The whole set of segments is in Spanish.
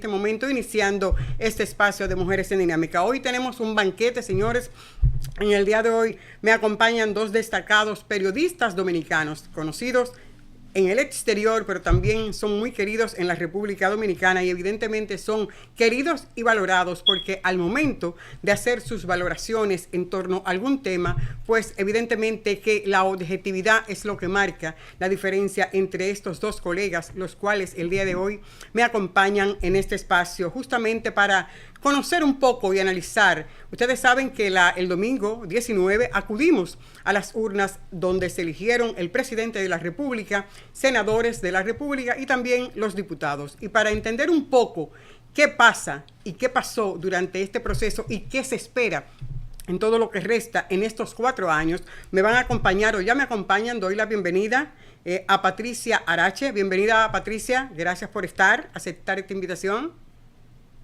este momento iniciando este espacio de Mujeres en Dinámica. Hoy tenemos un banquete, señores. En el día de hoy me acompañan dos destacados periodistas dominicanos conocidos en el exterior, pero también son muy queridos en la República Dominicana y evidentemente son queridos y valorados porque al momento de hacer sus valoraciones en torno a algún tema, pues evidentemente que la objetividad es lo que marca la diferencia entre estos dos colegas, los cuales el día de hoy me acompañan en este espacio justamente para conocer un poco y analizar. Ustedes saben que el domingo 19 acudimos a las urnas donde se eligieron el presidente de la República, senadores de la República y también los diputados. Y para entender un poco qué pasa y qué pasó durante este proceso y qué se espera en todo lo que resta en estos 4 años, me van a acompañar o ya me acompañan. Doy la bienvenida a Patricia Arache. Bienvenida, Patricia. Gracias por aceptar esta invitación.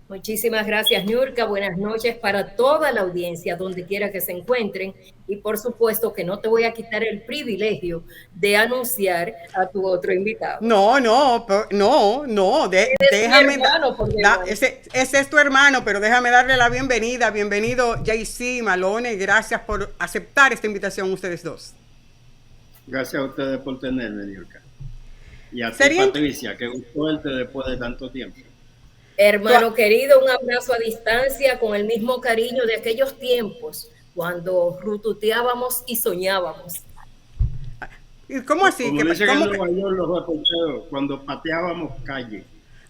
Muchísimas gracias, Niurka. Buenas noches para toda la audiencia, donde quiera que se encuentren. Y por supuesto que no te voy a quitar el privilegio de anunciar a tu otro invitado. Déjame. Ese es tu hermano, pero déjame darle la bienvenida. Bienvenido, JC Malone. Gracias por aceptar esta invitación, ustedes dos. Gracias a ustedes por tenerme, Niurka. Y a ti, Patricia, que gustó verte después de tanto tiempo. Hermano querido, un abrazo a distancia con el mismo cariño de aquellos tiempos cuando rututeábamos y soñábamos. ¿Y cómo así? Como dicen en Nueva York los reporteros, cuando pateábamos calle.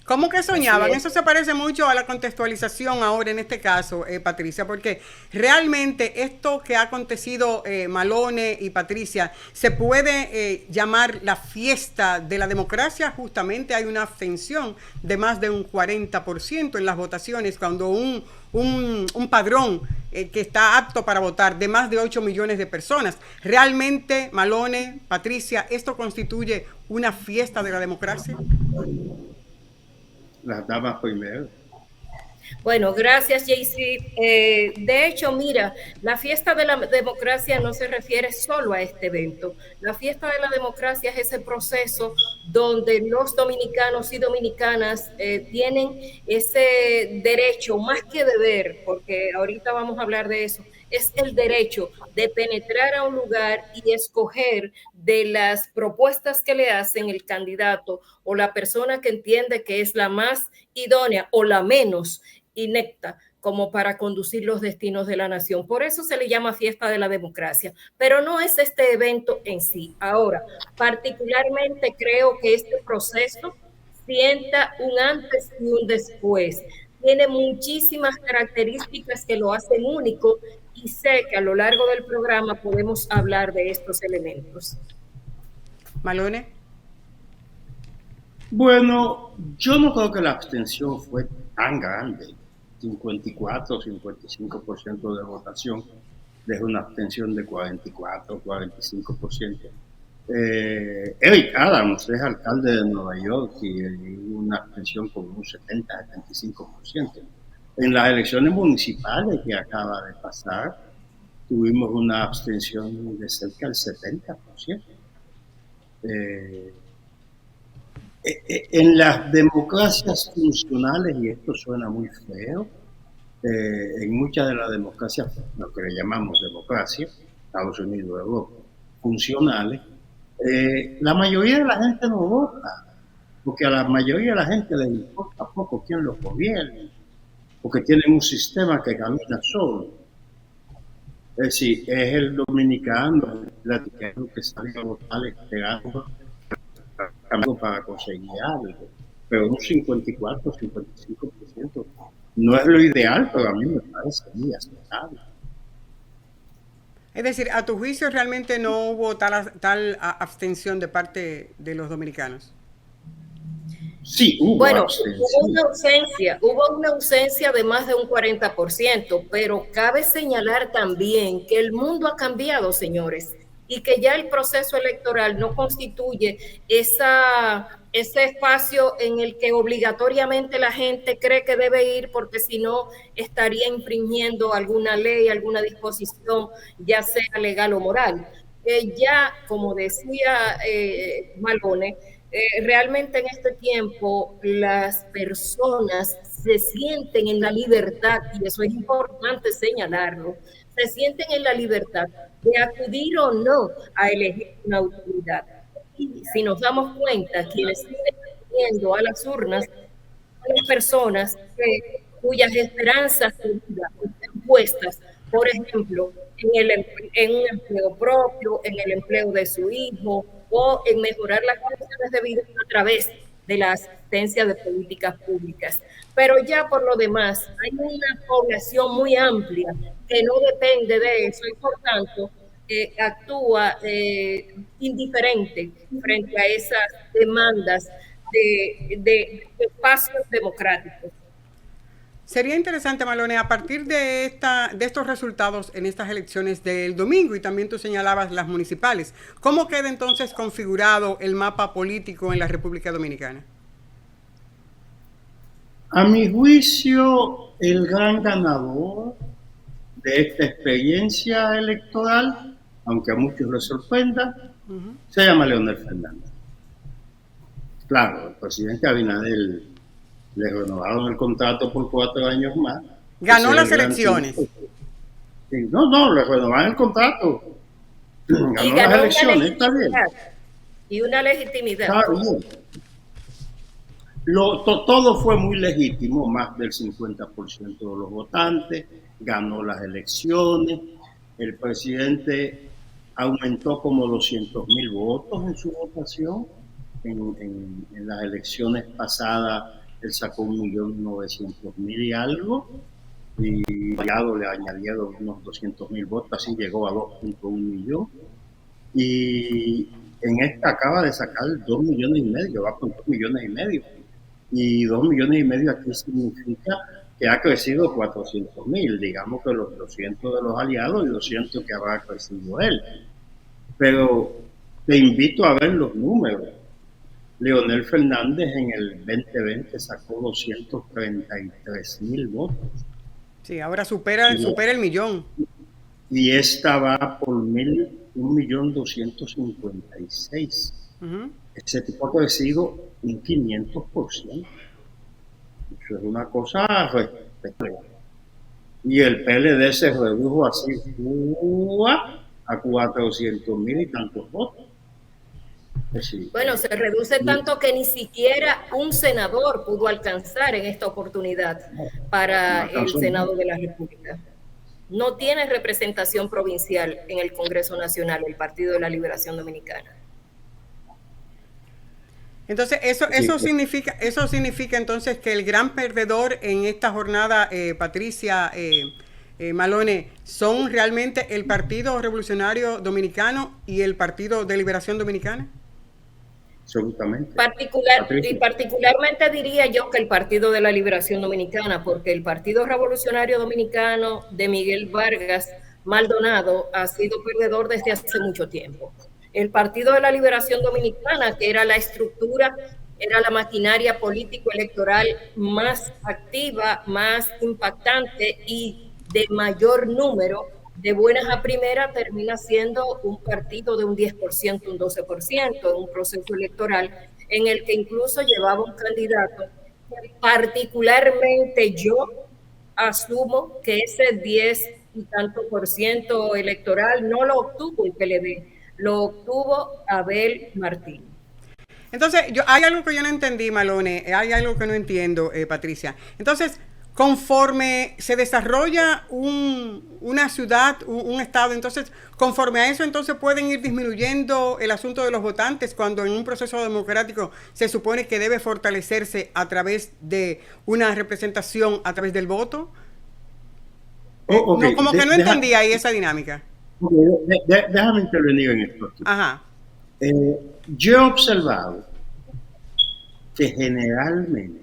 ¿Cómo que soñaban? Eso se parece mucho a la contextualización ahora en este caso, Patricia, porque realmente esto que ha acontecido, Malone y Patricia, se puede llamar la fiesta de la democracia. Justamente hay una abstención de más de un 40% en las votaciones, cuando un padrón que está apto para votar de más de 8 millones de personas. Realmente, Malone, Patricia, ¿esto constituye una fiesta de la democracia? Las damas primero. Bueno, gracias, JC. De hecho, mira, la fiesta de la democracia no se refiere solo a este evento. La fiesta de la democracia es ese proceso donde los dominicanos y dominicanas tienen ese derecho, más que deber, porque ahorita vamos a hablar de eso, es el derecho de penetrar a un lugar y escoger de las propuestas que le hacen el candidato o la persona que entiende que es la más idónea o la menos inepta como para conducir los destinos de la nación. Por eso se le llama fiesta de la democracia, pero no es este evento en sí. Ahora, particularmente creo que este proceso sienta un antes y un después. Tiene muchísimas características que lo hacen único y sé que a lo largo del programa podemos hablar de estos elementos. Malone. Bueno, yo no creo que la abstención fue tan grande. 54 o 55% de votación deja una abstención de 44 o 45%. Eric Adams es alcalde de Nueva York y una abstención con un 70-75%. En las elecciones municipales que acaba de pasar, tuvimos una abstención de cerca del 70%. En las democracias funcionales, y esto suena muy feo, en muchas de las democracias, lo que le llamamos democracia, Estados Unidos, Europa, funcionales, la mayoría de la gente no vota, porque a la mayoría de la gente les importa poco quién los gobierna, porque tienen un sistema que camina solo. Es decir, es el dominicano, el latino que sale a votar esperando para conseguir algo, pero un 54-55% no es lo ideal, pero a mí me parece muy aceptable. Es decir, a tu juicio realmente no hubo tal abstención de parte de los dominicanos. Sí, hubo una ausencia de más de un 40%, pero cabe señalar también que el mundo ha cambiado, señores, y que ya el proceso electoral no constituye ese espacio en el que obligatoriamente la gente cree que debe ir porque si no estaría infringiendo alguna ley, alguna disposición, ya sea legal o moral. Ya, como decía Malone, realmente en este tiempo las personas se sienten en la libertad, y eso es importante señalarlo, se sienten en la libertad de acudir o no a elegir una autoridad. Y si nos damos cuenta, quienes siguen acudiendo a las urnas son las personas cuyas esperanzas de vida están puestas, por ejemplo, en un empleo propio, en el empleo de su hijo, o en mejorar las condiciones de vida a través de la asistencia de políticas públicas. Pero ya por lo demás, hay una población muy amplia que no depende de eso y por tanto actúa indiferente frente a esas demandas de espacios democráticos. Sería interesante, Malone, a partir de estos resultados en estas elecciones del domingo, y también tú señalabas las municipales, ¿cómo queda entonces configurado el mapa político en la República Dominicana? A mi juicio, el gran ganador de esta experiencia electoral, aunque a muchos les sorprenda, se llama Leonel Fernández. Claro, el presidente Abinader le renovaron el contrato por 4 años más. Ganó las elecciones. Sí, no, le renovaron el contrato. Ganó las elecciones, está bien. Y una legitimidad. Está bien. Todo fue muy legítimo, más del 50% de los votantes, ganó las elecciones, el presidente aumentó como 200,000 votos en su votación, en las elecciones pasadas él sacó 1.900.000 y algo, y Aliado le añadieron unos 200,000 votos, así llegó a 2.1 millones, y en esta acaba de sacar 2,5 millones, va con 2,5 millones, y 2,5 millones aquí significa que ha crecido 400,000, digamos que los 200 de los aliados y 200 que habrá crecido él. Pero te invito a ver los números. Leonel Fernández en el 2020 sacó 233,000 votos. Sí, ahora supera el millón. Y esta va por 1.256.000. Ese tipo ha crecido un 500%. Eso es una cosa respetable. Y el PLD se redujo así a 400,000 y tantos votos. Sí. Bueno, se reduce tanto que ni siquiera un senador pudo alcanzar en esta oportunidad para el Senado de la República. No tiene representación provincial en el Congreso Nacional, el Partido de la Liberación Dominicana. Entonces, eso significa entonces que el gran perdedor en esta jornada, Patricia Malone, son realmente el Partido Revolucionario Dominicano y el Partido de Liberación Dominicana. Absolutamente. Particularmente diría yo que el Partido de la Liberación Dominicana, porque el Partido Revolucionario Dominicano de Miguel Vargas Maldonado ha sido perdedor desde hace mucho tiempo. El Partido de la Liberación Dominicana, que era la estructura, era la maquinaria político-electoral más activa, más impactante y de mayor número, de buenas a primeras, termina siendo un partido de un 10%, un 12%, un proceso electoral en el que incluso llevaba un candidato. Particularmente yo asumo que ese 10 y tanto % electoral no lo obtuvo el PLD, lo obtuvo Abel Martín. Entonces, hay algo que yo no entendí, Malone, hay algo que no entiendo, Patricia. Entonces, conforme se desarrolla una ciudad, un estado, entonces, conforme a eso, entonces pueden ir disminuyendo el asunto de los votantes cuando en un proceso democrático se supone que debe fortalecerse a través de una representación, a través del voto. Okay. No, como que no entendía ahí esa dinámica. Déjame intervenir en esto. Ajá. Yo he observado que generalmente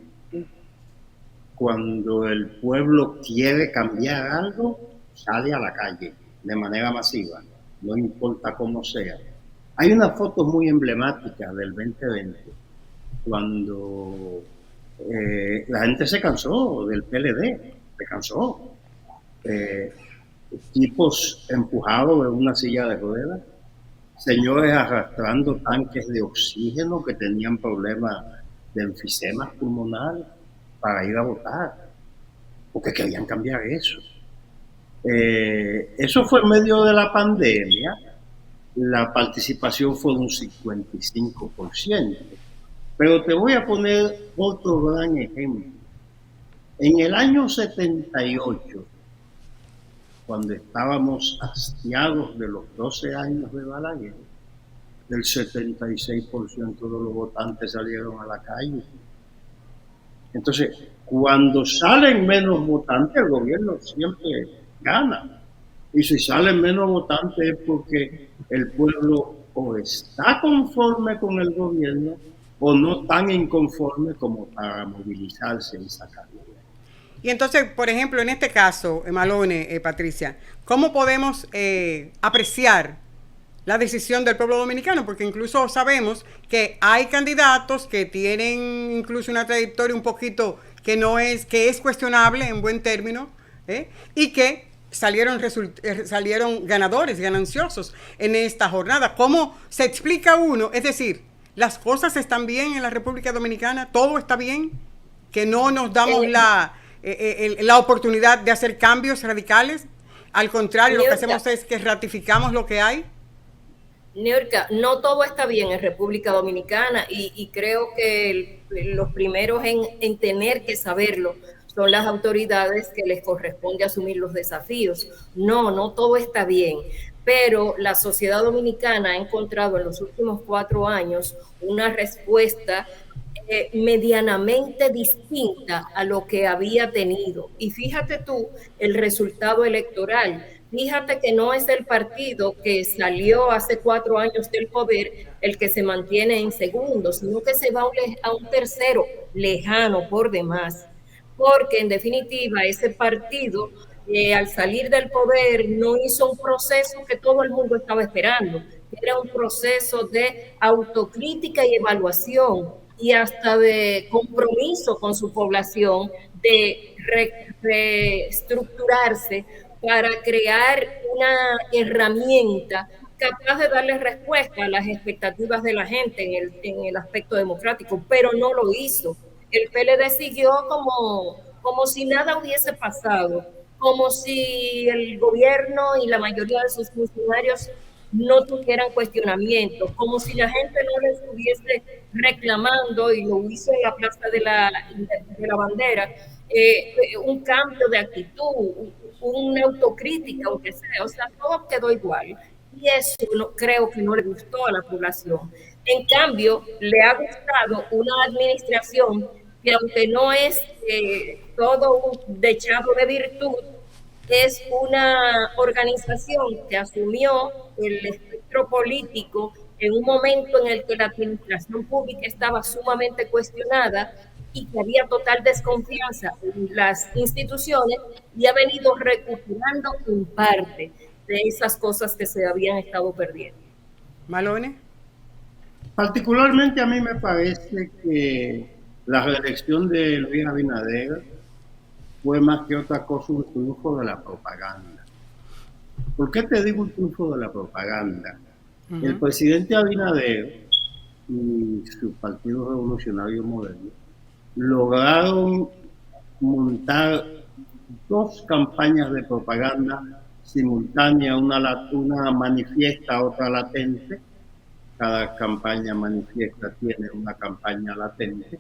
cuando el pueblo quiere cambiar algo, sale a la calle de manera masiva, no importa cómo sea. Hay una foto muy emblemática del 2020, cuando la gente se cansó del PLD, se cansó. Tipos empujados en una silla de ruedas, señores arrastrando tanques de oxígeno que tenían problemas de enfisemas pulmonares para ir a votar, porque querían cambiar eso. Eso fue en medio de la pandemia. La participación fue de un 55%. Pero te voy a poner otro gran ejemplo. En el año 78, cuando estábamos hastiados de los 12 años de Balaguer, el 76% de los votantes salieron a la calle. Entonces, cuando salen menos votantes, el gobierno siempre gana. Y si salen menos votantes es porque el pueblo o está conforme con el gobierno o no tan inconforme como para movilizarse y sacarlo. Y entonces, por ejemplo, en este caso, Malone, Patricia, ¿cómo podemos apreciar la decisión del pueblo dominicano? Porque incluso sabemos que hay candidatos que tienen incluso una trayectoria un poquito que es cuestionable en buen término, y que salieron ganadores, gananciosos en esta jornada. ¿Cómo se explica uno? Es decir, ¿las cosas están bien en la República Dominicana? ¿Todo está bien? ¿Que no nos damos la oportunidad de hacer cambios radicales? Al contrario, lo que hacemos es que ratificamos lo que hay. Niurka, no todo está bien en República Dominicana y creo que los primeros en tener que saberlo son las autoridades que les corresponde asumir los desafíos. No todo está bien, pero la sociedad dominicana ha encontrado en los últimos 4 años una respuesta medianamente distinta a lo que había tenido. Y fíjate tú el resultado electoral. Fíjate que no es el partido que salió hace 4 años del poder el que se mantiene en segundo, sino que se va a un tercero lejano por demás. Porque en definitiva ese partido al salir del poder no hizo un proceso que todo el mundo estaba esperando. Era un proceso de autocrítica y evaluación y hasta de compromiso con su población, de reestructurarse para crear una herramienta capaz de darle respuesta a las expectativas de la gente en el aspecto democrático, pero no lo hizo. El PLD siguió como si nada hubiese pasado, como si el gobierno y la mayoría de sus funcionarios no tuvieran cuestionamientos, como si la gente no le estuviese reclamando, y lo hizo en la Plaza de la Bandera, un cambio de actitud, una autocrítica, aunque sea, o sea, todo quedó igual. Y eso creo que no le gustó a la población. En cambio, le ha gustado una administración que, aunque no es todo un dechado de virtud, es una organización que asumió el espectro político en un momento en el que la administración pública estaba sumamente cuestionada y que había total desconfianza en las instituciones, y ha venido recuperando en parte de esas cosas que se habían estado perdiendo. Malone. Particularmente a mí me parece que la reelección de Luis Abinader fue más que otra cosa un triunfo de la propaganda. ¿Por qué te digo un triunfo de la propaganda? Uh-huh. El presidente Abinader y su Partido Revolucionario Moderno lograron montar 2 campañas de propaganda simultáneas, una manifiesta, otra latente. Cada campaña manifiesta tiene una campaña latente.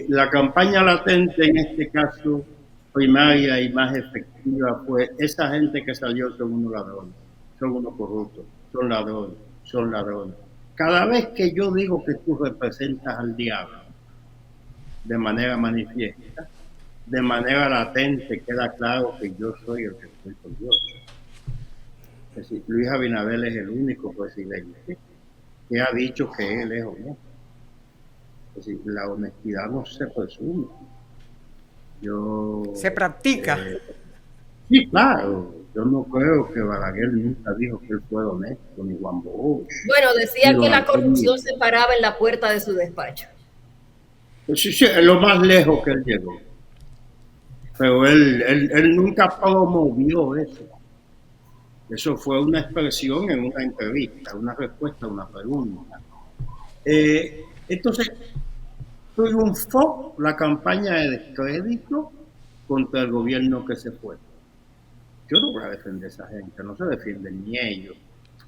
La campaña latente, en este caso primaria y más efectiva, fue: esa gente que salió son unos ladrones, son unos corruptos, son ladrones. Cada vez que yo digo que tú representas al diablo, de manera manifiesta, de manera latente, queda claro que yo soy el que estoy con Dios. Es decir, Luis Abinader es el único presidente que ha dicho que él es honesto. Es decir, la honestidad no se presume. Se practica. Sí, claro. Yo no creo que Balaguer nunca dijo que él fue honesto, ni Juan Bosch. Bueno, decía que la corrupción se paraba en la puerta de su despacho. Sí, es lo más lejos que él llegó. Pero él nunca promovió eso. Eso fue una expresión en una entrevista, una respuesta a una pregunta. Entonces, triunfó la campaña de descrédito contra el gobierno que se fue. Yo no voy a defender a esa gente, no se defienden ni ellos.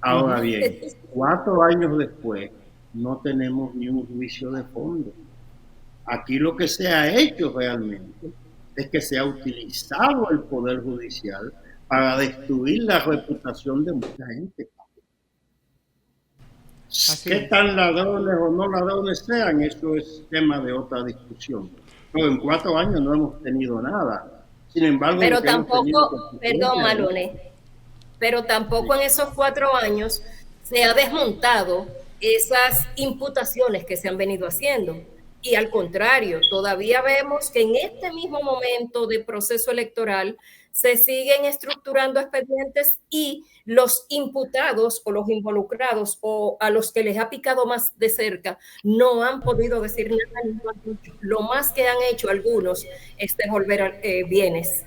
Ahora bien, 4 años después, no tenemos ni un juicio de fondo. Aquí lo que se ha hecho realmente es que se ha utilizado el Poder Judicial para destruir la reputación de mucha gente. ¿Qué tan ladrones o no ladrones sean? Eso es tema de otra discusión. Pero en 4 años no hemos tenido nada. Sin embargo, pero tampoco, perdón, Malone, pero tampoco en esos 4 años se ha desmontado esas imputaciones que se han venido haciendo. Y al contrario, todavía vemos que en este mismo momento de proceso electoral se siguen estructurando expedientes y los imputados o los involucrados o a los que les ha picado más de cerca no han podido decir nada. Lo más que han hecho algunos es devolver bienes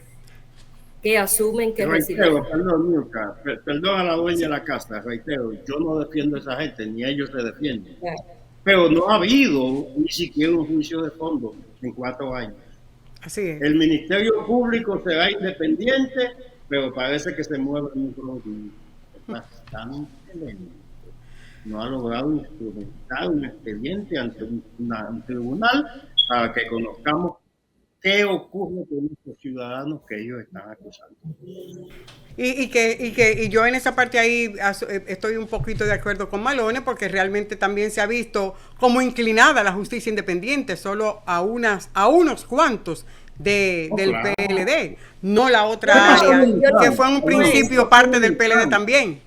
que asumen que reitero, perdón, Milka, perdón a la dueña de la casa, reitero, yo no defiendo a esa gente, ni ellos se defienden. Pero no ha habido ni siquiera un juicio de fondo en 4 años. Así es. El Ministerio Público será independiente, pero parece que se mueve muy bastante lento. No ha logrado instrumentar un expediente ante un tribunal para que conozcamos qué ocurre con estos ciudadanos que ellos están acusando. Y yo en esa parte ahí estoy un poquito de acuerdo con Malone, porque realmente también se ha visto como inclinada la justicia independiente solo a unos cuantos del claro. PLD, no la otra área, que fue en un principio parte del PLD también.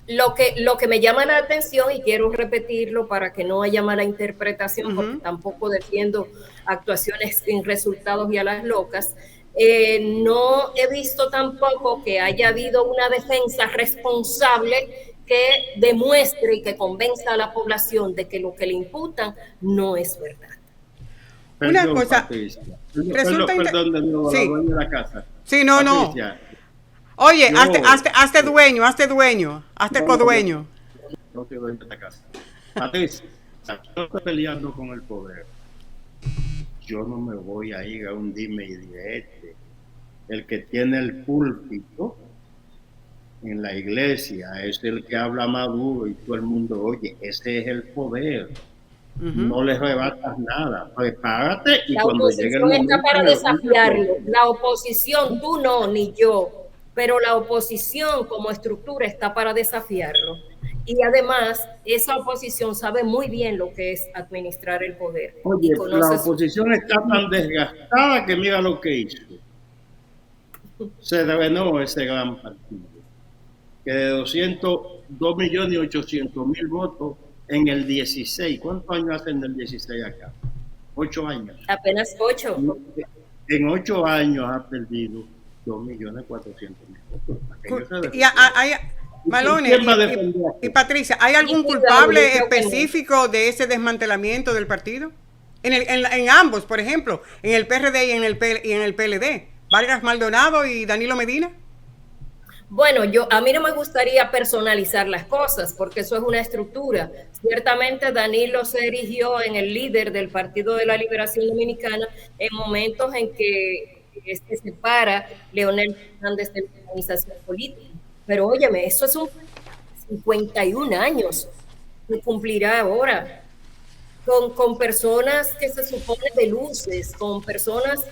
Lo que me llama la atención, y quiero repetirlo para que no haya mala interpretación, porque tampoco defiendo actuaciones sin resultados y a las locas, no he visto tampoco que haya habido una defensa responsable que demuestre y que convenza a la población de que lo que le imputan no es verdad. Una cosa, perdón de nuevo, sí. la dueña de la casa. Sí, no, Patricia, no. Oye, hazte no, dueño, hazte codueño. No te doy esta casa. Patricia, yo estoy peleando con el poder. Yo no me voy a ir a un dime y direte. El que tiene el púlpito en la iglesia es el que habla más duro y todo el mundo oye. Ese es el poder. No les rebatas nada. Prepárate y cuando llegue el momento. La oposición está para desafiarlo. La oposición, tú no, ni yo. Pero la oposición como estructura está para desafiarlo. Y además, esa oposición sabe muy bien lo que es administrar el poder. Oye, la oposición está tan desgastada que mira lo que hizo. Se drenó ese gran partido, que de 202.800.000 votos en el 16. ¿Cuántos años hacen del 16 acá? 8 años. Apenas 8. En 8 años ha perdido 2.400.000 votos. Malone y Patricia, ¿hay algún culpable específico de ese desmantelamiento del partido? En ambos, por ejemplo, en el PRD y en el PLD, Vargas Maldonado y Danilo Medina. Bueno, a mí no me gustaría personalizar las cosas, porque eso es una estructura. Ciertamente Danilo se erigió en el líder del Partido de la Liberación Dominicana en momentos en que se separa Leonel Fernández de la organización política. Pero óyeme, eso es un 51 años que cumplirá ahora, con personas que se supone de luces, con personas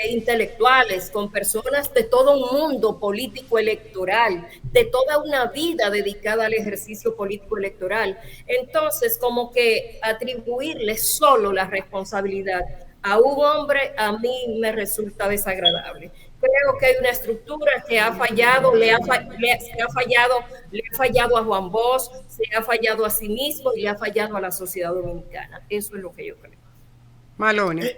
intelectuales, con personas de todo un mundo político electoral, de toda una vida dedicada al ejercicio político electoral. Entonces, como que atribuirle solo la responsabilidad a un hombre a mí me resulta desagradable. Creo que hay una estructura que ha fallado, le ha fallado a Juan Bosch, se ha fallado a sí mismo y le ha fallado a la sociedad dominicana. Eso es lo que yo creo. Malone.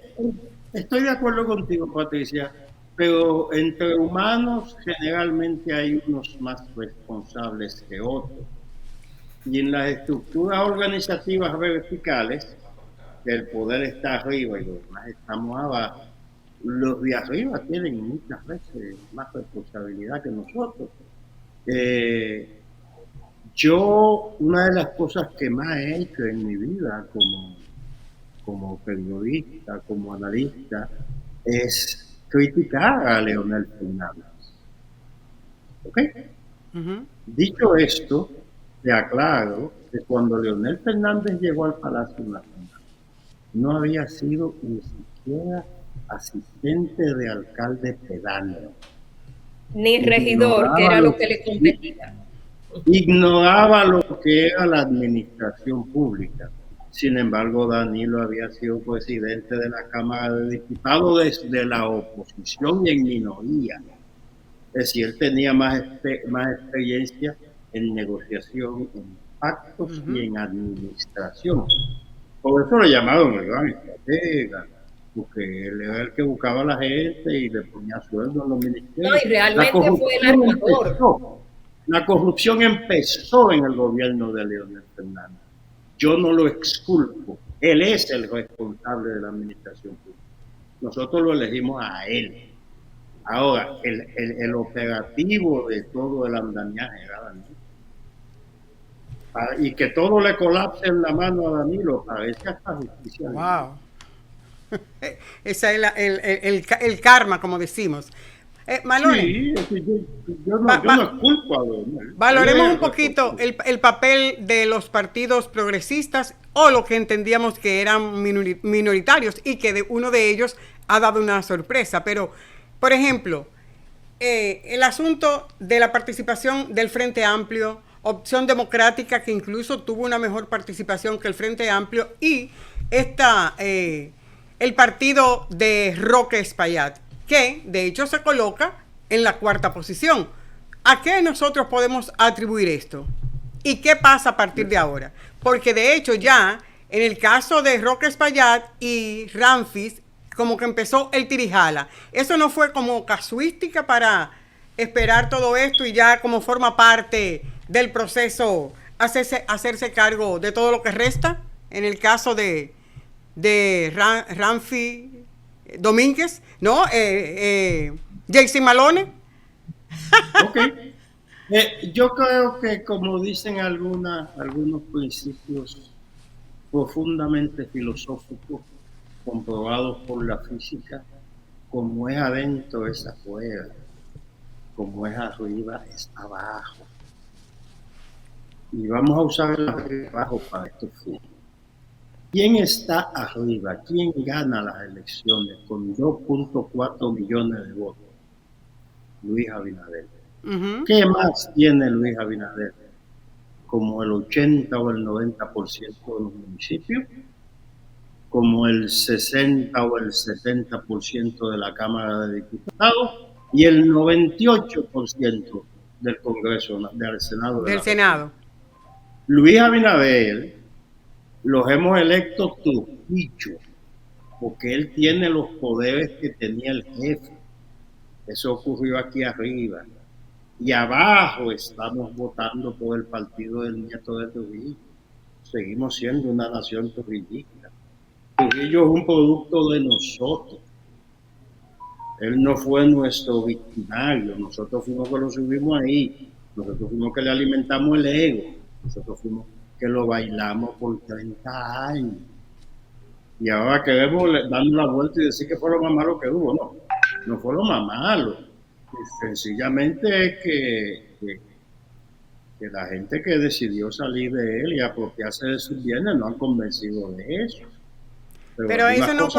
Estoy de acuerdo contigo, Patricia, pero entre humanos generalmente hay unos más responsables que otros. Y en las estructuras organizativas verticales, el poder está arriba y los demás estamos abajo. Los de arriba tienen muchas veces más responsabilidad que nosotros. Yo, una de las cosas que más he hecho en mi vida como periodista, como analista, es criticar a Leonel Fernández. ¿Ok? Dicho esto, te aclaro que cuando Leonel Fernández llegó al Palacio Nacional, no había sido ni siquiera asistente de alcalde pedáneo. Ni regidor, que era lo que le competía. Ignoraba lo que era la administración pública. Sin embargo, Danilo había sido presidente de la Cámara de Diputados desde la oposición y en minoría. Es decir, él tenía más experiencia en negociación, en pactos y en administración. Por eso le llamaron el gran estratega, porque él era el que buscaba a la gente y le ponía sueldo a los ministerios. No, y realmente fue el armador. La corrupción empezó en el gobierno de Leonel Fernández. Yo no lo exculpo. Él es el responsable de la administración pública. Nosotros lo elegimos a él. Ahora, el operativo de todo el andamiaje era Danilo. Y que todo le colapse en la mano a Danilo, parece hasta justicia. Wow. Ese es el karma, como decimos. Malone, sí, yo no culpo a Leonel. Valoremos un poquito el papel de los partidos progresistas o lo que entendíamos que eran minoritarios y que uno de ellos ha dado una sorpresa. Pero, por ejemplo, el asunto de la participación del Frente Amplio, Opción Democrática, que incluso tuvo una mejor participación que el Frente Amplio, y el partido de Roque Espaillat, que de hecho se coloca en la 4ª posición. ¿A qué nosotros podemos atribuir esto? ¿Y qué pasa a partir de ahora? Porque de hecho ya en el caso de Roque Espaillat y Ramfis, como que empezó el tirijala. Eso no fue como casuística para esperar todo esto y ya como forma parte del proceso hacerse cargo de todo lo que resta. En el caso de Ramfis Domínguez, ¿no? Jason Malone. Ok. Yo creo que, como dicen algunos principios profundamente filosóficos, comprobados por la física, como es adentro es afuera, como es arriba es abajo. Y vamos a usar el abajo para estos fines. ¿Quién está arriba? ¿Quién gana las elecciones con 2.4 millones de votos? Luis Abinader. ¿Qué más tiene Luis Abinader? Como el 80 o el 90% de los municipios, como el 60 o el 70% de la Cámara de Diputados y el 98% del Congreso, del Senado. Del Senado. Luis Abinader los hemos electo truquicho, porque él tiene los poderes que tenía el jefe. Eso ocurrió aquí arriba. Y abajo estamos votando por el partido del nieto de Trujillo. Seguimos siendo una nación trujillista. Trujillo es un producto de nosotros. Él no fue nuestro victimario. Nosotros fuimos que lo subimos ahí. Nosotros fuimos que le alimentamos el ego. Nosotros fuimos que lo bailamos por 30 años. Y ahora queremos darle la vuelta y decir que fue lo más malo que hubo. No fue lo más malo. Sencillamente es que la gente que decidió salir de él y apropiarse de sus bienes no han convencido de eso. Pero eso no...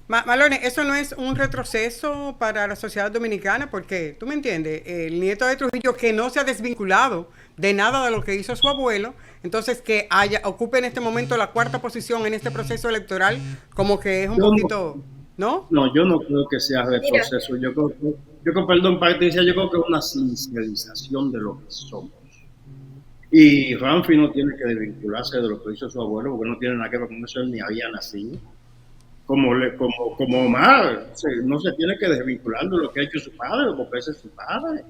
Malone, eso no es un retroceso para la sociedad dominicana, porque, tú me entiendes, el nieto de Trujillo, que no se ha desvinculado de nada de lo que hizo su abuelo, entonces que ocupe en este momento la 4ª posición en este proceso electoral, como que es un poquito... ¿No? No, yo no creo que sea retroceso. Yo creo, perdón, Patricia, yo creo que es una sincerización de lo que somos. Y Ramfis no tiene que desvincularse de lo que hizo su abuelo, porque no tiene nada que ver con eso, él ni había nacido. Como Omar, no se tiene que desvincular de lo que ha hecho su padre, porque ese es su padre.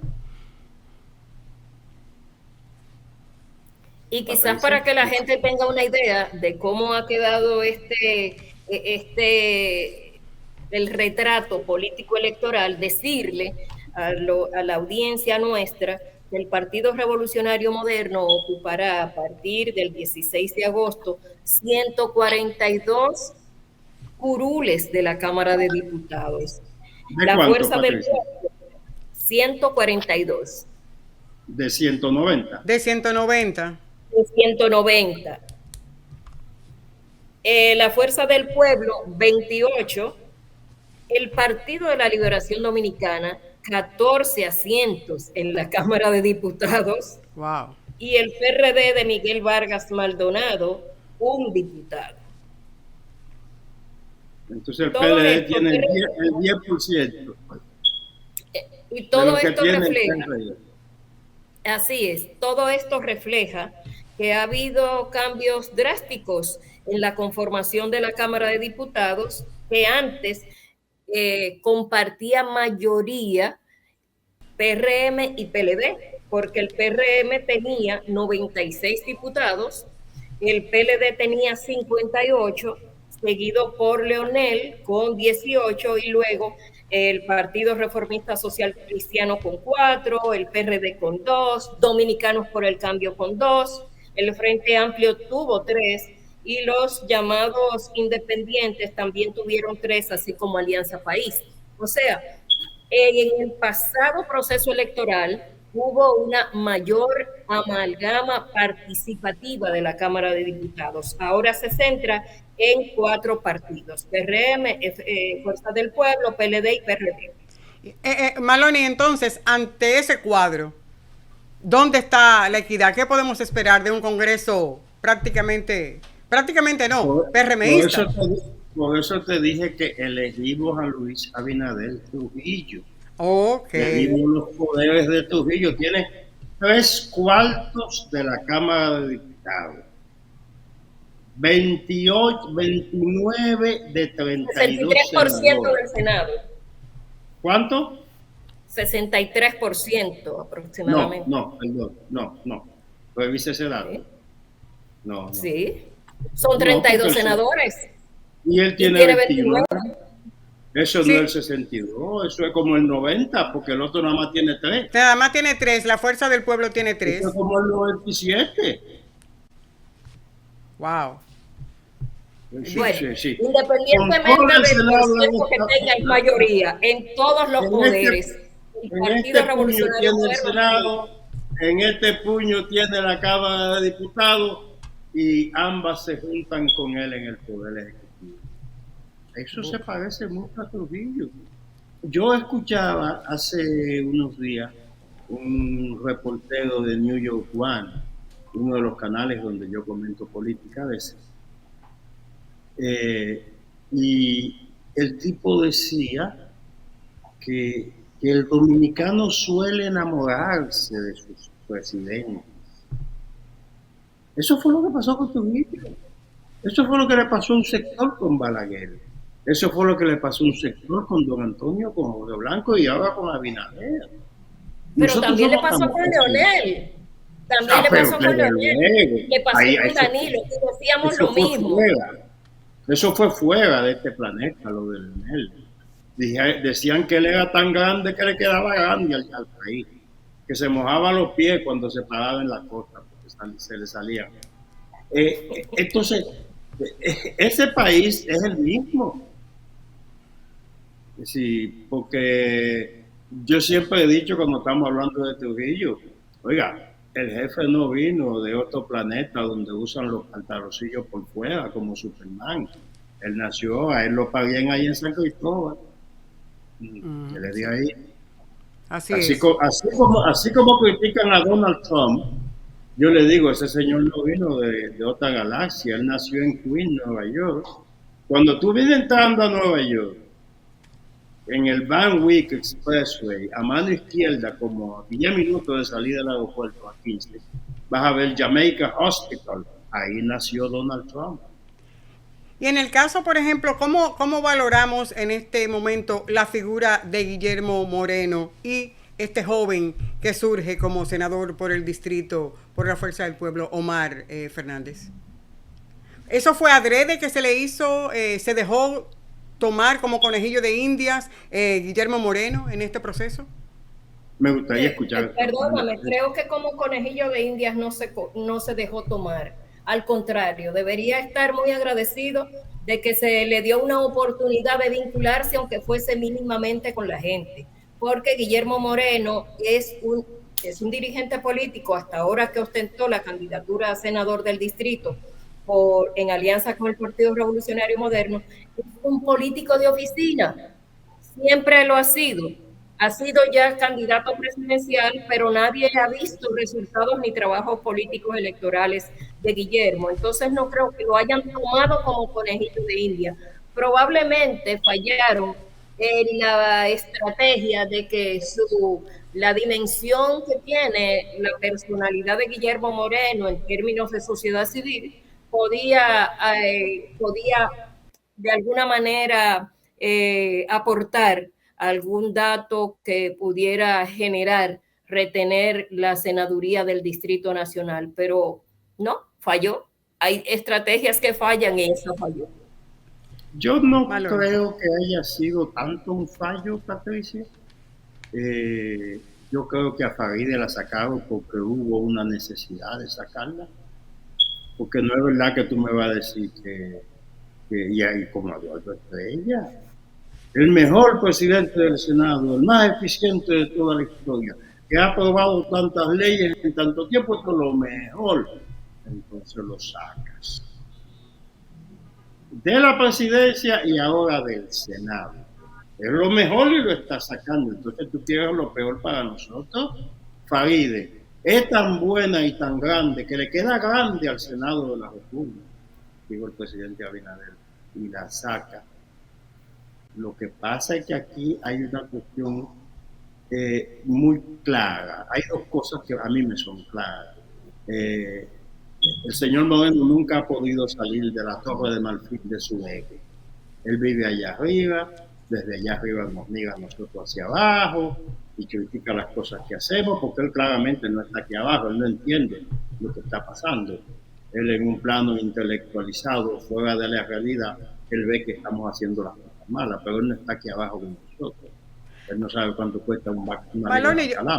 Y quizás para que la gente tenga una idea de cómo ha quedado el retrato político electoral, decirle a la audiencia nuestra que el Partido Revolucionario Moderno ocupará a partir del 16 de agosto 142 curules de la Cámara de Diputados. ¿De La cuánto, Fuerza del Patricia? Pueblo, 142. De 190. De 190. De 190. La Fuerza del Pueblo, 28. El Partido de la Liberación Dominicana, 14 asientos en la Cámara de Diputados. Wow. Y el PRD de Miguel Vargas Maldonado, un diputado. Entonces el Todo PLD esto tiene el tiene- 10%. Y de todo lo que esto tiene el refleja, PRD. así es, todo esto refleja que ha habido cambios drásticos en la conformación de la Cámara de Diputados, que antes compartía mayoría PRM y PLD, porque el PRM tenía 96 diputados, el PLD tenía 58, seguido por Leonel con 18 y luego el Partido Reformista Social Cristiano con 4, el PRD con 2, Dominicanos por el Cambio con 2, el Frente Amplio tuvo 3 y los llamados independientes también tuvieron 3, así como Alianza País. O sea, en el pasado proceso electoral hubo una mayor amalgama participativa de la Cámara de Diputados. Ahora se centra en 4 partidos: PRM, Fuerza del Pueblo, PLD y PRD. Maloney, entonces, ante ese cuadro, ¿dónde está la equidad? ¿Qué podemos esperar de un Congreso prácticamente no, PRMista? Por eso te dije que elegimos a Luis Abinader Trujillo. Ok. Elegimos los poderes de Trujillo. Tiene 3/4 de la Cámara de Diputados. 29 de 32 63% del Senado. ¿Cuánto? 63% aproximadamente. No, perdón, no. Revise ese dato. ¿Sí? No. Sí. Son 32 senadores. Y él tiene 29. Eso Sí. no es el 62, eso es como el 90, porque el otro nada más tiene 3. Nada más tiene 3, la Fuerza del Pueblo tiene 3. Eso es como el 97. Wow. Bueno, Sí. independientemente del tiempo que tenga en mayoría en todos los poderes, el Partido Revolucionario Moderno. En este puño tiene la Cámara de Diputados y ambas se juntan con él en el Poder Ejecutivo. Eso se parece mucho a Trujillo. Yo escuchaba hace unos días un reportero de New York One, uno de los canales donde yo comento política a veces, y el tipo decía que el dominicano suele enamorarse de sus presidentes. Eso fue lo que pasó con Trujillo. Eso fue lo que le pasó a un sector con Balaguer. Eso fue lo que le pasó a un sector con Don Antonio, con Jorge Blanco y ahora con Abinader. Pero Nosotros también le somos pasó tan con fáciles. Leonel. También le pasó con Leonel. Le pasó con Danilo. Y decíamos lo mismo. Eso fue fuera de este planeta, lo de Leonel. Decían que él era tan grande que le quedaba grande al país, que se mojaba los pies cuando se paraba en la costa, porque se le salían. Entonces, ese país es el mismo. Sí, porque yo siempre he dicho cuando estamos hablando de Trujillo, oiga, el jefe no vino de otro planeta donde usan los pantaloncillos por fuera como Superman. Él nació, a él lo parían ahí en San Cristóbal. Que le di ahí. Así como critican a Donald Trump, yo le digo, ese señor no vino de otra galaxia, él nació en Queens, Nueva York. Cuando tú vienes entrando a Nueva York, en el Van Wyck Expressway, a mano izquierda, como a 10 minutos de salida del aeropuerto a 15, vas a ver Jamaica Hospital. Ahí nació Donald Trump. Y en el caso, por ejemplo, ¿cómo valoramos en este momento la figura de Guillermo Moreno y este joven que surge como senador por el distrito, por la Fuerza del Pueblo, Omar Fernández? ¿Eso fue adrede que se le hizo, se dejó tomar como conejillo de indias Guillermo Moreno en este proceso? Me gustaría escuchar. Perdóname, creo que como conejillo de indias no se dejó tomar. Al contrario, debería estar muy agradecido de que se le dio una oportunidad de vincularse, aunque fuese mínimamente, con la gente. Porque Guillermo Moreno es un dirigente político hasta ahora que ostentó la candidatura a senador del distrito en alianza con el Partido Revolucionario Moderno. Es un político de oficina, siempre lo ha sido ya candidato presidencial, pero nadie ha visto resultados ni trabajos políticos electorales de Guillermo. Entonces no creo que lo hayan tomado como conejillo de India. Probablemente fallaron en la estrategia de que la dimensión que tiene la personalidad de Guillermo Moreno en términos de sociedad civil podía de alguna manera aportar algún dato que pudiera retener la senaduría del Distrito Nacional, pero no, falló. Hay estrategias que fallan y esa falló. Yo no creo que haya sido tanto un fallo, Patricia. Yo creo que a Faride la sacaron porque hubo una necesidad de sacarla. Porque no es verdad que tú me vas a decir que y ahí como Eduardo Estrella, el mejor presidente del Senado, el más eficiente de toda la historia, que ha aprobado tantas leyes en tanto tiempo, esto es lo mejor. Entonces lo sacas de la presidencia y ahora del Senado. Es lo mejor y lo está sacando. Entonces tú quieres lo peor para nosotros. Faride es tan buena y tan grande que le queda grande al Senado de la República, digo el presidente Abinader, y la saca. Lo que pasa es que aquí hay una cuestión muy clara. Hay dos cosas que a mí me son claras. El señor Moreno nunca ha podido salir de la Torre de Marfil de su eje. Él vive allá arriba, desde allá arriba nos mira a nosotros hacia abajo y critica las cosas que hacemos, porque él claramente no está aquí abajo, él no entiende lo que está pasando. Él en un plano intelectualizado, fuera de la realidad, él ve que estamos haciendo las cosas malas, pero él no está aquí abajo con nosotros. Él no sabe cuánto cuesta una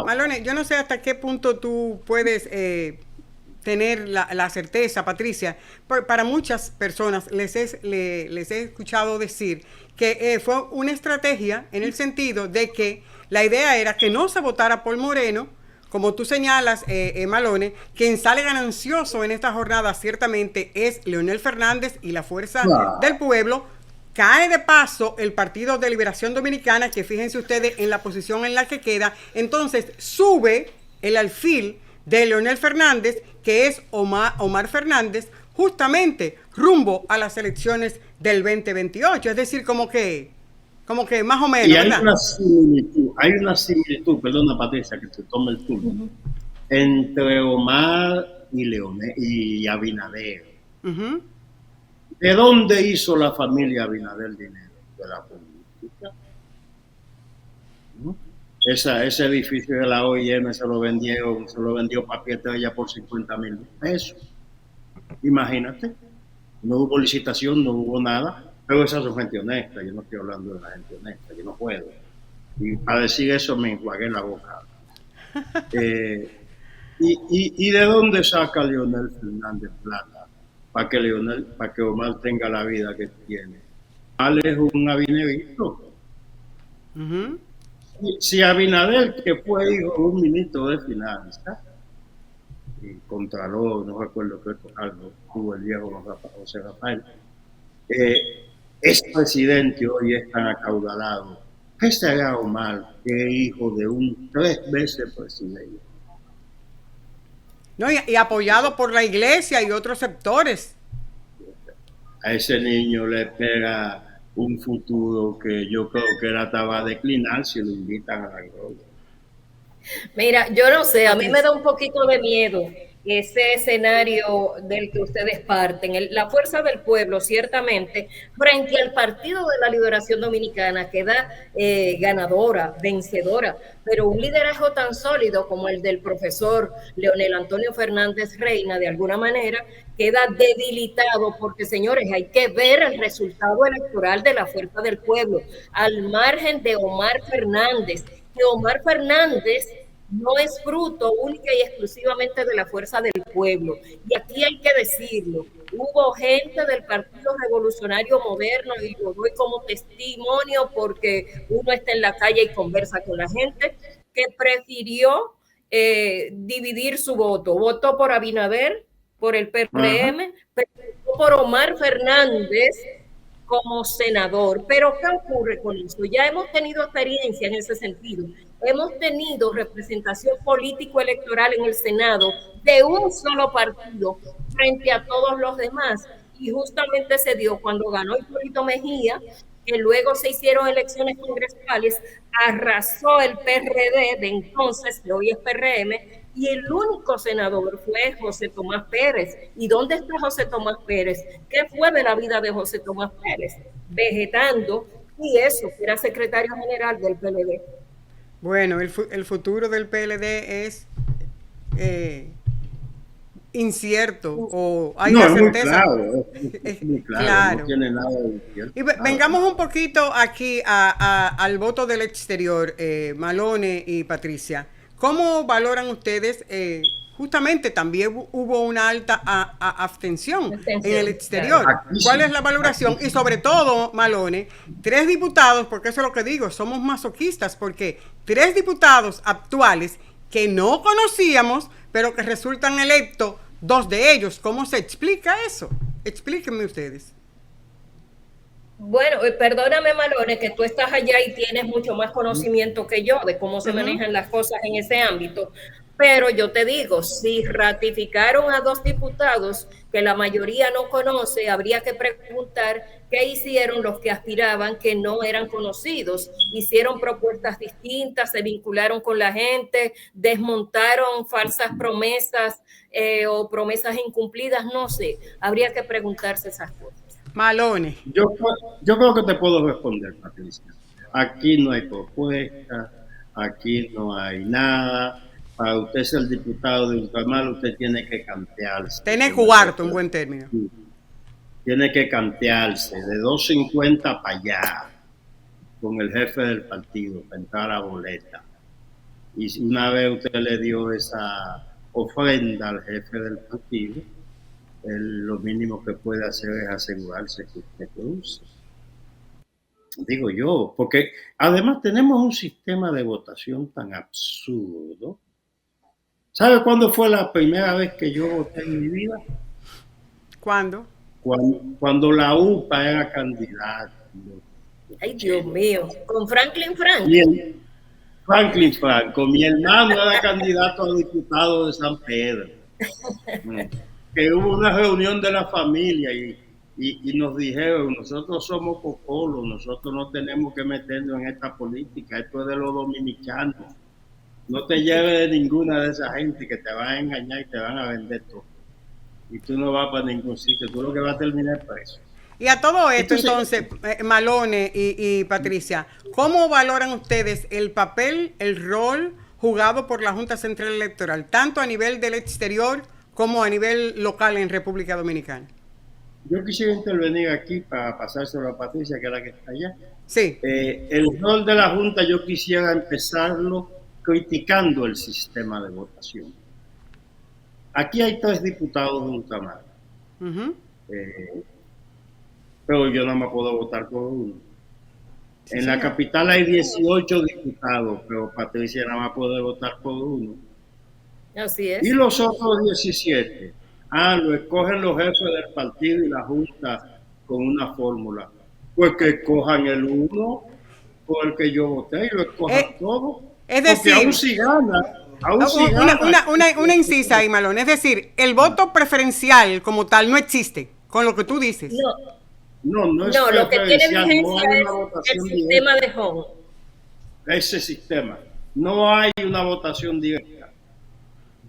Malone, yo no sé hasta qué punto tú puedes tener la certeza, Patricia. Para muchas personas les he escuchado decir que fue una estrategia en el sentido de que la idea era que no se votara por Moreno. Como tú señalas, Malone, quien sale ganancioso en esta jornada ciertamente es Leonel Fernández y la Fuerza del Pueblo. Cae de paso el Partido de Liberación Dominicana, que fíjense ustedes en la posición en la que queda. Entonces sube el alfil de Leonel Fernández, que es Omar Fernández, justamente rumbo a las elecciones del 2028. Es decir, como que más o menos. Y hay una similitud, perdona Patricia que te tome el turno, entre Omar y Leonel y Abinader. ¿De dónde hizo la familia Abinader dinero? De la política. Ese edificio de la OIM se lo vendió Papieta ella por 50,000 pesos. Imagínate, no hubo licitación, no hubo nada, pero esa es gente honesta. Yo no estoy hablando de la gente honesta, yo no puedo. Y para decir eso me enjuagué la boca. ¿Y de dónde saca Leonel Fernández plata para que Omar tenga la vida que tiene? Omar es un abinerito. Si Abinader, que fue hijo de un ministro de finanzas y contralor, no recuerdo qué algo tuvo el viejo José Rafael, es presidente hoy, es tan acaudalado, ¿qué será Omar, que es hijo de un 3 veces presidente? No, y apoyado por la iglesia y otros sectores. A ese niño le espera un futuro que yo creo que él hasta va a declinar si lo invitan a la gloria. Mira, yo no sé, a mí me da un poquito de miedo ese escenario del que ustedes parten. La Fuerza del Pueblo, ciertamente, frente al Partido de la Liberación Dominicana, queda ganadora, vencedora, pero un liderazgo tan sólido como el del profesor Leonel Antonio Fernández Reina, de alguna manera, queda debilitado, porque, señores, hay que ver el resultado electoral de la Fuerza del Pueblo, al margen de Omar Fernández, que Omar Fernández no es fruto única y exclusivamente de la fuerza del pueblo. Y aquí hay que decirlo, hubo gente del Partido Revolucionario Moderno, y lo doy como testimonio porque uno está en la calle y conversa con la gente, que prefirió dividir su voto. Votó por Abinader, por el PRM, pero votó por Omar Fernández como senador. Pero ¿qué ocurre con eso? Ya hemos tenido experiencia en ese sentido. Hemos tenido representación político-electoral en el Senado de un solo partido frente a todos los demás. Y justamente se dio cuando ganó Hipólito Mejía, que luego se hicieron elecciones congresales, arrasó el PRD de entonces, que hoy es PRM, y el único senador fue José Tomás Pérez. ¿Y dónde está José Tomás Pérez? ¿Qué fue de la vida de José Tomás Pérez? Vegetando, y eso, que era secretario general del PLD. Bueno, el futuro del PLD es incierto, o hay no, la es certeza. Es muy claro, no tiene nada de incierto. Y vengamos un poquito aquí al voto del exterior, Malone y Patricia. ¿Cómo valoran ustedes? Justamente también hubo una alta abstención en el exterior. ¿Cuál es la valoración? Y sobre todo, Malone, 3 diputados, porque eso es lo que digo, somos masoquistas, porque 3 diputados actuales que no conocíamos, pero que resultan electos, 2 de ellos. ¿Cómo se explica eso? Explíquenme ustedes. Bueno, perdóname, Malone, que tú estás allá y tienes mucho más conocimiento que yo de cómo se manejan las cosas en ese ámbito. Pero yo te digo, si ratificaron a 2 diputados que la mayoría no conoce, habría que preguntar qué hicieron los que aspiraban que no eran conocidos. Hicieron propuestas distintas, se vincularon con la gente, desmontaron falsas promesas o promesas incumplidas, no sé. Habría que preguntarse esas cosas. Malone. Yo creo que te puedo responder, Patricia. Aquí no hay propuesta, aquí no hay nada. Para usted ser diputado de Ultramar, usted tiene que cantearse. Tiene cuarto, en buen término. Tiene que cantearse de 250 para allá con el jefe del partido, para entrar a boleta. Y si una vez usted le dio esa ofrenda al jefe del partido, lo mínimo que puede hacer es asegurarse que usted produce. Digo yo, porque además tenemos un sistema de votación tan absurdo. ¿Sabe cuándo fue la primera vez que yo voté en mi vida? ¿Cuándo? Cuando la UPA era candidata. Ay, Dios mío, con Franklin Franco. Franklin Franco, mi hermano era candidato a diputado de San Pedro. Que hubo una reunión de la familia y nos dijeron, nosotros somos cocolos, nosotros no tenemos que meternos en esta política, esto es de los dominicanos. No te lleves de ninguna de esa gente que te van a engañar y te van a vender todo. Y tú no vas para ningún sitio, tú lo que vas a terminar preso. Y a todo esto, entonces, Malone y Patricia, ¿cómo valoran ustedes el papel, el rol jugado por la Junta Central Electoral, tanto a nivel del exterior como a nivel local en República Dominicana? Yo quisiera intervenir aquí para pasárselo a Patricia, que es la que está allá. Sí. El rol de la Junta yo quisiera empezarlo criticando el sistema de votación. Aquí hay 3 diputados de Ultramar. Pero yo nada más puedo votar por uno. En la capital hay 18 diputados, pero Patricia nada más puede votar por uno. Así es. Y los otros 17, lo escogen los jefes del partido y la Junta con una fórmula. Pues que escojan el uno por el que yo voté y lo escojan todos. Es decir, porque aún si gana, una incisa ahí, Malone. Es decir, el voto preferencial como tal no existe, con lo que tú dices. No, es lo que tiene vigencia es el sistema de Home. Ese sistema. No hay una votación directa.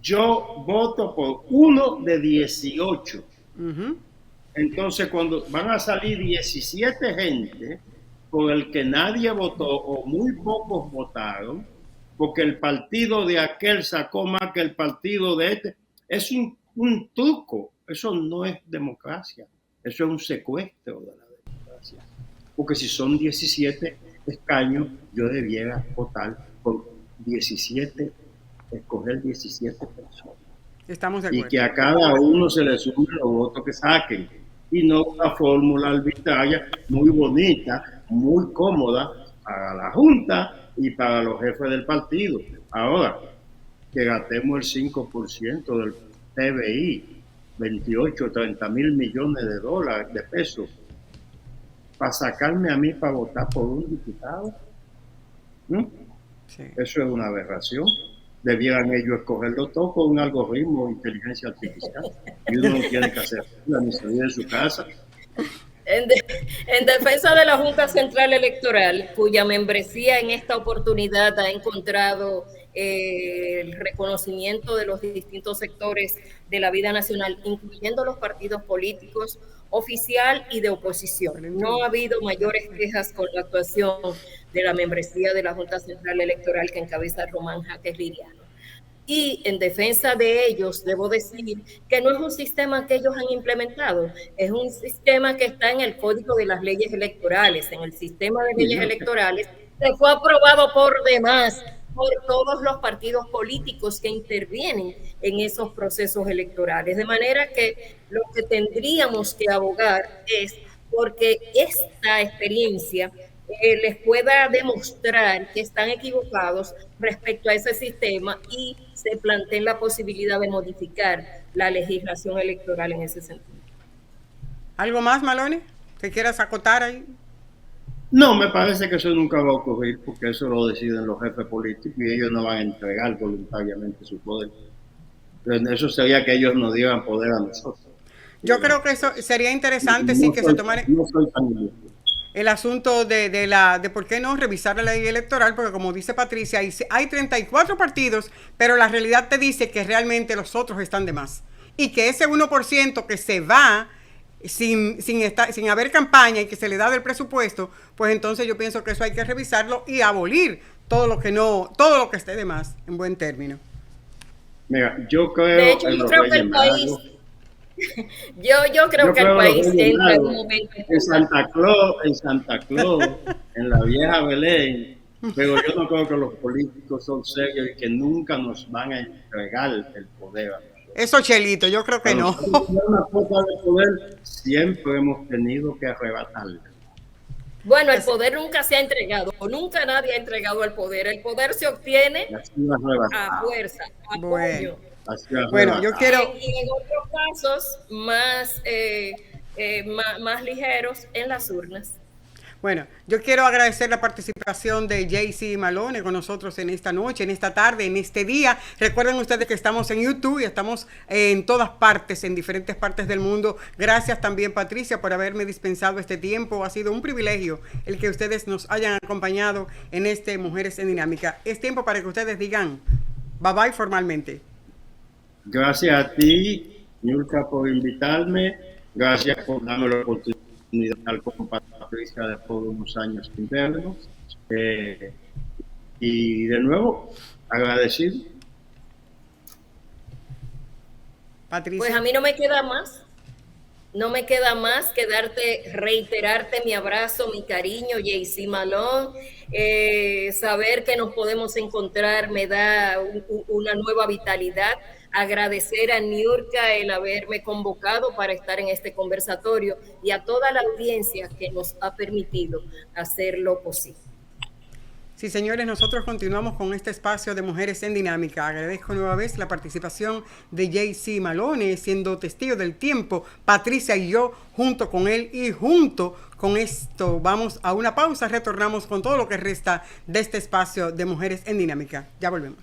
Yo voto por uno de 18. Entonces, cuando van a salir 17 gente por el que nadie votó o muy pocos votaron, porque el partido de aquel sacó más que el partido de este, es un truco. Eso no es democracia. Eso es un secuestro de la democracia. Porque si son 17 escaños, yo debiera votar escoger 17 personas. Estamos de acuerdo. Y que a cada uno se le sumen los votos que saquen. Y no una fórmula arbitraria muy bonita, muy cómoda para la Junta y para los jefes del partido. Ahora, que gastemos el 5% del PBI, 28 o 30 mil millones de dólares, de pesos, para sacarme a mí para votar por un diputado. Sí. Eso es una aberración. Debieran ellos escogerlo todo con un algoritmo de inteligencia artificial. Y uno no tiene que hacer ni salir de su casa. En defensa de la Junta Central Electoral, cuya membresía en esta oportunidad ha encontrado el reconocimiento de los distintos sectores de la vida nacional, incluyendo los partidos políticos, oficial y de oposición. No ha habido mayores quejas con la actuación de la membresía de la Junta Central Electoral que encabeza Román Jaques Liriano. Y en defensa de ellos, debo decir que no es un sistema que ellos han implementado, es un sistema que está en el Código de las Leyes Electorales, en el sistema de leyes electorales, que fue aprobado por demás por todos los partidos políticos que intervienen en esos procesos electorales. De manera que lo que tendríamos que abogar es porque esta experiencia les pueda demostrar que están equivocados respecto a ese sistema y se planteen la posibilidad de modificar la legislación electoral en ese sentido. ¿Algo más, Malone, que quieras acotar ahí? No, me parece que eso nunca va a ocurrir porque eso lo deciden los jefes políticos y ellos no van a entregar voluntariamente su poder. Entonces, eso sería que ellos nos dieran poder a nosotros. Yo creo que eso sería interesante, sí, que se tomara el asunto de por qué no revisar la ley electoral, porque como dice Patricia, hay 34 partidos, pero la realidad te dice que realmente los otros están de más. Y que ese 1% que se va sin haber campaña y que se le da del presupuesto, pues entonces yo pienso que eso hay que revisarlo y abolir todo lo que esté de más, en buen término. Mira, yo creo, de hecho, yo creo que el país yo creo que el país entra en un momento en Santa Claus, en la vieja Belén, pero yo no creo que los políticos son serios y que nunca nos van a entregar el poder a nosotros. Eso, Chelito, yo creo que no. Una cosa de poder siempre hemos tenido que arrebatarle. Bueno, el poder nunca se ha entregado, nunca nadie ha entregado el poder se obtiene a fuerza, a apoyo. Bueno, yo quiero... Y en otros casos más ligeros en las urnas. Bueno, yo quiero agradecer la participación de JC Malone con nosotros en esta noche, en esta tarde, en este día. Recuerden ustedes que estamos en YouTube y estamos en todas partes, en diferentes partes del mundo. Gracias también, Patricia, por haberme dispensado este tiempo. Ha sido un privilegio el que ustedes nos hayan acompañado en este Mujeres en Dinámica. Es tiempo para que ustedes digan bye bye formalmente. Gracias a ti, Niurka, por invitarme. Gracias por darme la oportunidad con Patricia después de unos años sin vernos. Y de nuevo, agradecido. Patricia. Pues a mí no me queda más que reiterarte mi abrazo, mi cariño, JC Malone. Saber que nos podemos encontrar me da una nueva vitalidad. Agradecer a Niurka el haberme convocado para estar en este conversatorio y a toda la audiencia que nos ha permitido hacerlo posible. Sí, señores, nosotros continuamos con este espacio de Mujeres en Dinámica. Agradezco nueva vez la participación de JC Malone, siendo testigo del tiempo, Patricia y yo, junto con él, y junto con esto vamos a una pausa, retornamos con todo lo que resta de este espacio de Mujeres en Dinámica. Ya volvemos.